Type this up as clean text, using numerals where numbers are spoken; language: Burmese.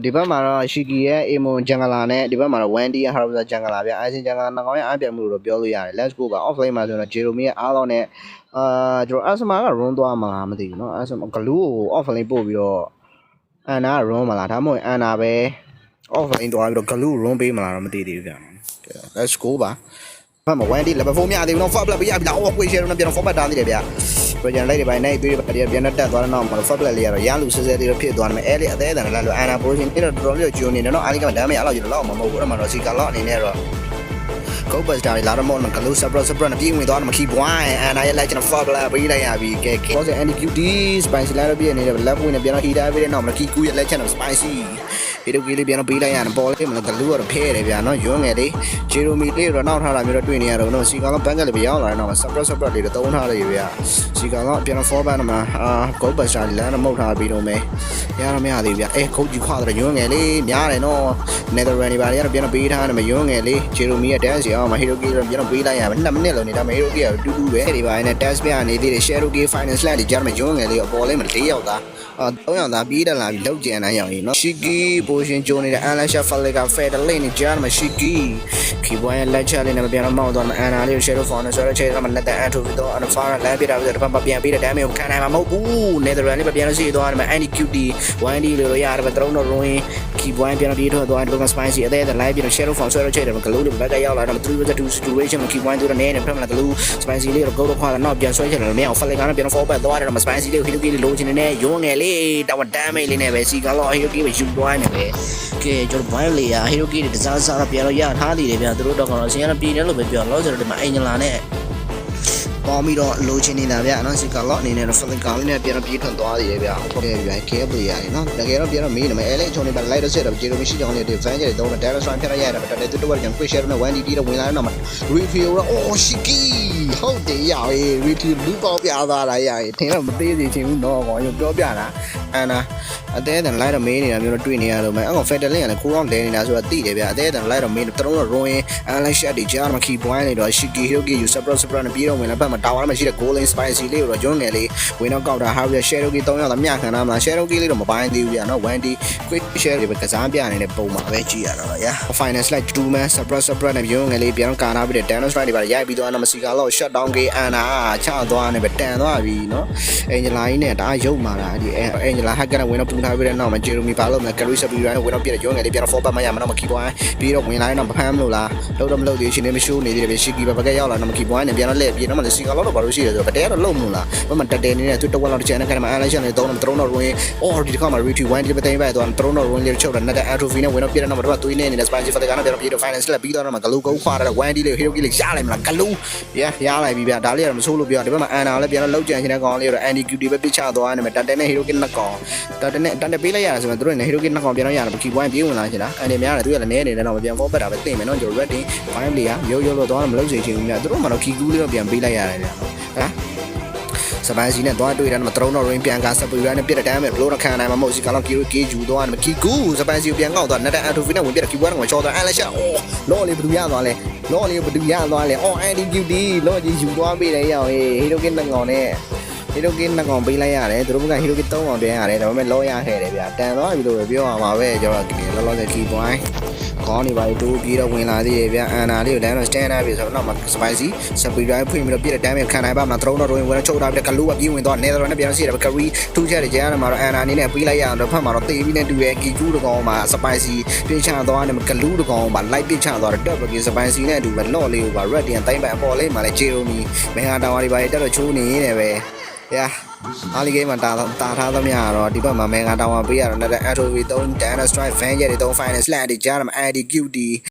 ဒီဘက်မှာတော့ရှီကီရဲ့အေမွန်ဂျန်ဂလာနဲ့ဒီဘက်မှာတော့ဝန်ဒီရဲ့ဟာရိုဇာဂျန်ဂလာဗျအိုင်စင်ဂျန်ဂလာနှစ်ကောင်ရဲ့အားပြမှုလို့ပြောလို့ရတယ် let's go ပါ offlane မှာဆိုတော့ဂျေရိုမီရဲ့အားလုံးနဲ့ကျွန်တော်အဆမာက run သွားမှာမသိဘူးเนาะအဆမာဂလူးကို offlane ပို့ပြီးတော့အန်နာ run မလားဒါမှမဟုတ်အန်နာပဲ offlane သွားပြီးတော့ဂလူး run ပေးမလားတော့မသိသေးဘူးဗျ let's go ပါဘာမှဝန်ဒီ level 4မြရသေးဘူးเนาะ fab လက်ပြရပြီလားအော်ကွေရှယ်တော့ပြန် format တားသေးတယ်ဗျ project လိုက်တွေပိုင်းနိုင်သေးတယ်ပြန်တက်သွားတော့မှ fab လက်လေးရတော့ရလူဆဲဆဲသေးတော့ဖြစ်သွားတယ်အဲလေးအသေးအတန်လည်းလို့ ana position ပြီးတော့တော်တော်လေးဂျိုနေတယ်เนาะအားလေးကဒါမှမရအဲ့လောက်ကြီးတော့မှမဟုတ်ဘူးအဲ့မှာတော့စီကာလော့အနေနဲ့တော့ go bus တာလာတော့မဟုတ်ကလို့ separate နဲ့ပြေးဝင်သွားတော့မခီပွိုင်း ana ရဲ့လိုက်ကျွန်တော် fab လက်ပြီးလိုက်ရပြီကဲ cause anqd spicy လာတော့ပြည့်နေတယ် left wing နဲ့ပြန်တော့ heater ပြီးတဲ့နောက်မှာ key ကူရဲ့လက်ချက်တော့ spicy ဒီလိုကြီးလေးပြန်တော့ပေးလိုက်ရတယ်ပေါ်လေးမလို့ဂလူးကတော့ဖဲတယ်ဗျာနော်ရွန်းငယ်လေးဂျေရိုမီလေးတော့နောက်ထားတာမျိုးတော့တွေ့နေရတော့နော်စီကောင်ကဘန်ကလေးပဲရောက်လာတယ်နော် separate လေးတော့သုံးထားတယ်ဗျာစီကောင်ကပြန်တော့ forward မှာgo bus တာလမ်းတော့မဟုတ်ထားပြီးတော့မယ်ရတော့မရသေးဘူးဗျာခုတ်ကြီးခွာတော့ရွန်းငယ်လေးများတယ်နော် netherland တွေပါလေကတော့ပြန်တော့ပေးထားတယ်မရွန်းငယ်လေးဂျေရိုမီရဲ့ dance အောင်မှာ hiroki တော့ပြန်တော့ပေးလိုက်ရမယ်2မိနစ်လုံးနေတာမ hiroki ကတူတူပဲဒီပါနဲ့ dance ပြနေသေးတယ် shadoki finance လက်တွေကြားမှာရွန်းငယ်လေးအပေါ်လေးမှာ၄ယောက်သား3ယောက်သားပြေးတယ်လာပြီးလောက်ကျန်တဲ့ရောက်ရင်နော် shiki position ဂျိုနေတဲ့ Alasha Fallega Federal နဲ့ကြားမှာ shiki ခီဘွိုင်းလက်ချလေးနဲ့ပြန်တော့မောက်သွားမှာ ana လေးကို shadow fauna ဆိုတော့ချိန်ကမှလက်တန်အထုတ်ပြီးတော့ far လမ်းပြတာပြီးတော့ဘာပြန်ပြီးတဲ့ damage ကိုခံနိုင်မှာမဟုတ်ဘူး netherland လေးပြန်လို့ရှိသွားတယ်မှာ anqd 1d လို့ရတယ်ပဲ3တော့ ruin ခီဘွိုင်းပြန်တော့ပြေးထွက်သွားတယ်ဘယ်မှာ spicy အသေးအလိုက်ပြီးတော့ shadow fauna ဆိုတော့ချိန်တယ်ဂလူးလေးဘက်ကရောက်လာတော့3-2 situation မှာခီဘွိုင်းတို့နဲ့ဖက်မှာဂလူး spicy လေးတော့ go တော့ခွာတော့ပြန်ဆွဲချင်တယ်မရအောင် Fallega နဲ့ပြန် fall back သွားတယ်မှာ spicy လေးကို hiroki လေးလိုချင်နေရုံးငယ်လေးတော့ damage လေးနဲ့ပဲစီကလော hiroki ပဲယူသွားနေပဲကဲကျွန်တော် wine လေးရ hiroki တွေတစားစားတော့ပြန်တော့ရထားသေးတယ်ဗျသူတို့တော့ကတော့အစင်းကတော့ပြည်တယ်လို့ပဲပြောလို့ဆိုတော့ဒီမှာအင်ဂျလာနဲ့ပေါ်ပြီးတော့လိုချင်နေတာဗျနော်စီကလော့အနေနဲ့တော့ Fallega လေးနဲ့ပြန်တော့ပြေးထွက်သွားသေးတယ်ဗျဟုတ်ကဲ့ဗျကဲပလေးရတယ်နော်တကယ်တော့ပြန်တော့မေးနေမယ်အဲလေးချုံနေပါလိုက်တော့ဆက်တော့ဂျေရိုမရှိကြောင်းလေးဒီ van တွေတုံးတယ် direct strike ဖြတ်ရရတယ်တော်တော်တူတော့ကျွန် quick share နဲ့ 1d တော့ဝင်လာတော့မှ review တော့အော် shiki ဟုတ်တယ်ရရေ review လူပေါက်ပြသွားတာရရေထင်တော့မသေးသေးချင်ဘူးနော်ကောင်ရုပ်ပြောပြတာအန်နာအသေးအတန်လိုက်တော့မေးနေတာမျိုးတော့တွေ့နေရတော့မယ်အဲ့ကောင် Federal ကလည်းခိုးတော့လဲနေတာဆိုတော့သိတယ်ဗျအသေးအတန်လိုက်တော့မေးတော့တော့ ruin Alasha တွေကြားမှာ key point တွေတော့ shiki hiroki you separate နဲ့ပြီးတော့ဝင်လာဘက်မှာတာဝါမှာရှိတဲ့ golden spicy လေးကိုတော့ကျွန်းငယ်လေးဝင်တော့ကောက်တာဟာပြီး shadoki 3ယောက်သာမျှခံတာမှာ shadoki လေးတော့မပိုင်းသေးဘူးဗျနော် 1d quick share တွေပဲကစားပြနေတဲ့ပုံမှာပဲကြည့်ရတော့ဗျာ final slide 2 man separate နဲ့ကျွန်းငယ်လေးပြန်တော့ကာနာပြီးတဲ့ dano strike တွေပါရိုက်ပြီးတော့အမစီကာလောက် shut down ကေအန်နာချသွားနေပဲတန်သွားပြီနော် angela ကြီးနဲ့ဒါရုပ်မာတာဒီ angela hack နဲ့ဝင်တော့ပူထားပြီးတဲ့နောက်မှာ jeremy ပါလို့မ carry sub ပြီးတော့ဝင်တော့ပြတဲ့ကျွန်းငယ်လေးပြန်တော့ fall back မရမတော့မခီပွိုင်းပြီးတော့ဝင်လာတော့မဖမ်းမလို့လားလုံးတော့မလုပ်သေးရှင်နေမရှိနေသေးတယ်ပဲ shiki ဘက်ကရောက်လာတော့မခီပွိုင်းနဲ့ပြန်တော့လက်ပြီးတော့မစီကာလောက်တော့ဘာလို့ရှိရဆိုတော့ဗတဲတော့လုံးမလို့လားဘာမှတက်တယ်နေနဲ့သူတဝက်လောက်တချန်နဲ့ခိုင်းမှာ Alasha နဲ့3တော့ ruin အော်ဒီတစ်ခါမှာ retweet 1ဒီပဲတိုင်းပဲတော့3တော့ ruin လေးချုပ်တာ net atrophy နဲ့ဝင်တော့ပြတဲ့နောက်မှာတော့သွေးနေနေတဲ့ spicy Fallega နဲ့ပြန်တော့ပြေတော့ finance လက်ပြီးတော့မှဂလူကုန်းခွာတာ 1d လေး hiroki လေးရလိုက်မလားဂလူရလိုက်ပြီဗျဒါလေးကတော့မဆိုးလို့ပြောဒီဘက်မှာ ana လည်းပြန်တော့လောက်ကြံချင်တဲ့ကောင်လေးတော့ anqd ပဲပြစ်ချသွားနေမှာတန်နဲ့ hiroki နှစ်ကောင်တန်ပေးလိုက်ရတာဆိုတော့တို့နဲ့ hiroki နှစ်ကောင်ပြန်တော့ရတယ် key point ပြေးဝင်လာချင်တာအနေများတယ်သူကလည်းနဲနေတယ်တော့မပြန် fall back တာပဲသိမယ်နော်ကျွန်တော် ready fine လေးကရိုးလို့တော့မလုပ်စေချင်ဘူးများတို့မှတော့ key ကူးလေးတော့ပြန်ပေးလိုက်ရတယ်ဗျဟမ်စပိုင်းစီနဲ့သွားတွေ့တယ်မှာ3တော့ ring ပြန်ကစပူရနဲ့ပြတဲ့တန်းပဲဘလို့တော့ခံနိုင်မှာမဟုတ်စီကလောက် ကေဂျူသွားတယ် key ကူစပိုင်းစီပြန်ငေါက်သွား net atrophy နဲ့ဝင်ပြတဲ့ key point ကိုချောသွား Alasha လောလေးဘယ်သူရသွားလဲလောလေးဘယ်သူရသွားလဲအော် anqd လောကြီးယူသွားပေးတယ်ရောက်ဟေး hiroki နှစ်ကောင်နဲ့hiroki နှစ်ကောင်ပေးလိုက်ရတယ်သူတို့က hiroki 3ကောင်ပြန်ရတယ်ဒါပေမဲ့လောရခဲ့တယ်ဗျာတန်သွားပြီလို့ပဲပြောရမှာပဲကျွန်တော်လောလောဆယ် key point ခေါင်းနေပါလေတိုးပြီးတော့ဝင်လာသေးတယ်ဗျအန်နာလေးကိုလမ်းတော့ stand up ပြီဆိုတော့နောက်မှာ spicy speed ဖွင့်ပြီးတော့ပြတဲ့ damage ခံနိုင်ပါမလား3တော့ ruin ဝင်တော့ချုပ်တာပြီးတော့ဂလူးကပြေးဝင်တော့ netherland နဲ့ပြန်စီးတယ် carry 2ချက်တွေကျန်ရမှာတော့အန်နာအနေနဲ့ပေးလိုက်ရအောင်တော့ဖက်မှာတော့တေးပြီးနဲ့တူရဲ့ key 2တကောင်မှာ spicy ပြင်းချသွားတယ်ဂလူးတကောင်မှာ light ပြင်းချသွားတယ် double key spicy နဲ့အတူပဲ lock လေးကိုပါ red တင်တိုင်းပန်အပေါ်လေးမှာလဲ jeremy မင်္ဂတာဝါတွေပါတက်တော့ချိုးနေနေပဲဗျာအားလီဂိမ်းမှာတာထားသမျှတော့ဒီဘက်မှာမင်္ဂတာဝါပေးရတော့ net atrophy 3 dano strike van ရဲ့3 final slide တွေကြားမှာ anqd